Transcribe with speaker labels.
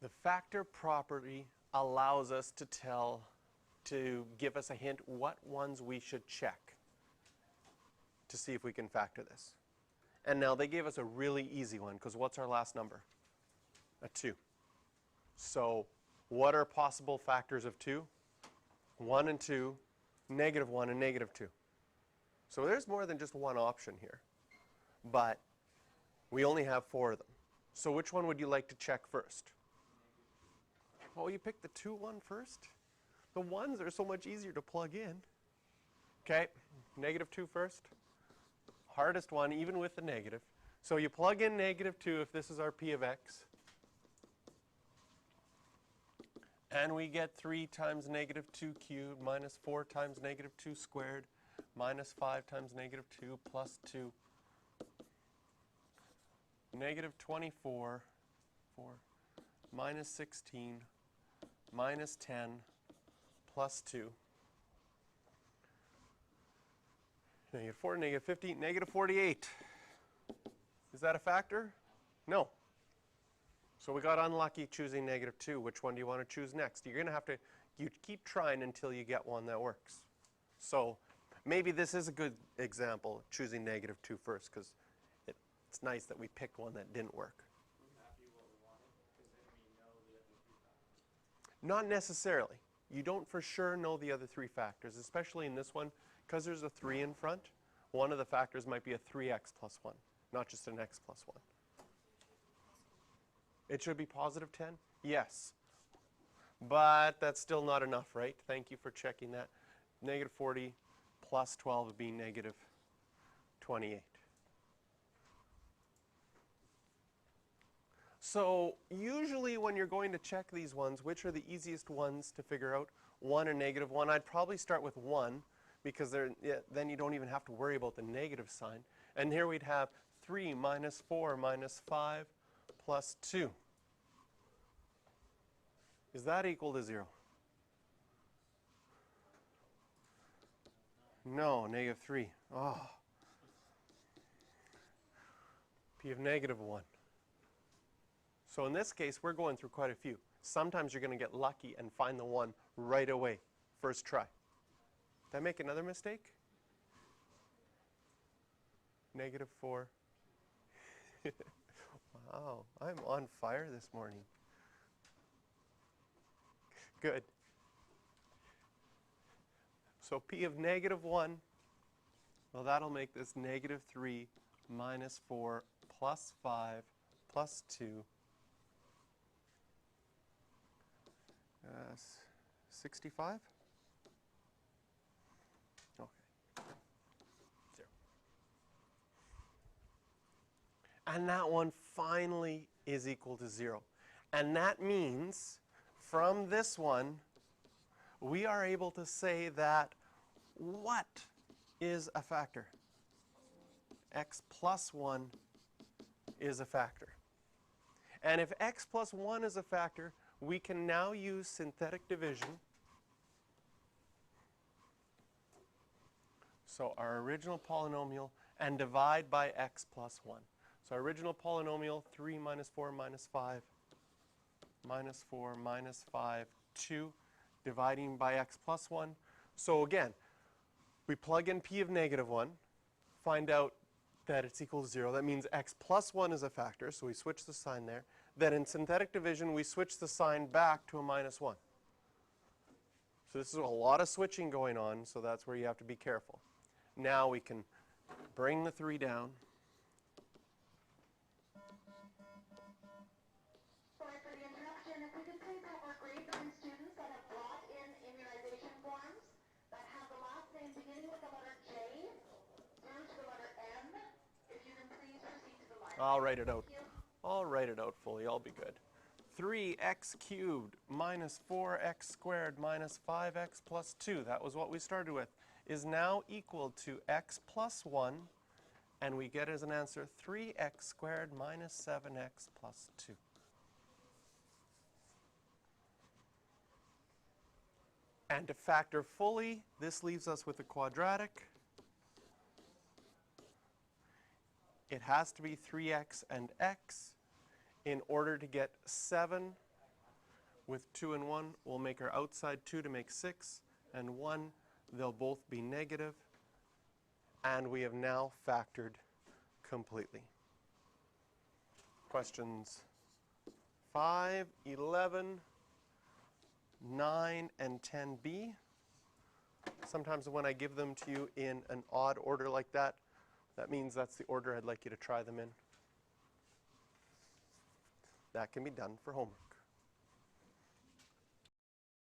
Speaker 1: The factor property allows us to give us a hint what ones we should check to see if we can factor this. And now they gave us a really easy one, because what's our last number? A 2. So what are possible factors of 2? 1 and 2, -1 and -2. So there's more than just one option here. But we only have 4 of them. So which one would you like to check first? Oh, you picked the 2 one first? The 1s are so much easier to plug in. Okay, -2 first. Hardest one, even with the negative. So you plug in -2 if this is our p of x. And we get 3 times -2 cubed minus 4 times -2 squared minus 5 times -2 plus 2. -24, 4, minus 16, minus 10, plus 2. -4, -15, -48. Is that a factor? No. So we got unlucky choosing -2. Which one do you want to choose next? You're going to have to keep trying until you get one that works. So maybe this is a good example, choosing -2 first, because it's nice that we picked one that didn't work. Not necessarily. You don't for sure know the other 3 factors, especially in this one, because there's a 3 in front. One of the factors might be a 3x plus 1, not just an x plus 1. It should be positive 10? Yes. But that's still not enough, right? Thank you for checking that. -40 plus 12 would be -28. So usually when you're going to check these ones, which are the easiest ones to figure out? 1 and -1. I'd probably start with 1, because then you don't even have to worry about the negative sign. And here we'd have 3 minus 4 minus 5 plus 2. Is that equal to 0? No, -3. Oh. P of -1. So in this case, we're going through quite a few. Sometimes you're going to get lucky and find the one right away, first try. Did I make another mistake? -4. Wow, I'm on fire this morning. Good. So P of -1, well, that'll make this -3 minus 4 plus 5 plus 2. 65? Okay. 0. And that one finally is equal to 0. And that means from this one, we are able to say that what is a factor? X plus 1 is a factor. And if x plus 1 is a factor, we can now use synthetic division. So our original polynomial, and divide by x plus 1. So our original polynomial, 3 minus 4 minus 5, minus 4 minus 5, 2, dividing by x plus 1. So again, we plug in P of -1, find out that it's equal to 0. That means x plus 1 is a factor, so we switch the sign there. Then in synthetic division, we switch the sign back to a -1. So this is a lot of switching going on, so that's where you have to be careful. Now we can bring the 3 down.
Speaker 2: Sorry for the interruption. If we could please have our grade 9 students that have brought in immunization forms that have the last name beginning with the letter J through to the letter M. If you can please proceed to the line.
Speaker 1: I'll write it out.
Speaker 2: Thank you.
Speaker 1: I'll write it out fully. I'll be good. 3x cubed minus 4x squared minus 5x plus 2, that was what we started with, is now equal to x plus 1, and we get as an answer 3x squared minus 7x plus 2. And to factor fully, this leaves us with a quadratic. It has to be 3x and x in order to get 7 with 2 and 1, we'll make our outside 2 to make 6, and 1, they'll both be negative, and we have now factored completely. Questions 5, 11, 9, and 10b. Sometimes when I give them to you in an odd order like that, that means that's the order I'd like you to try them in. That can be done for homework.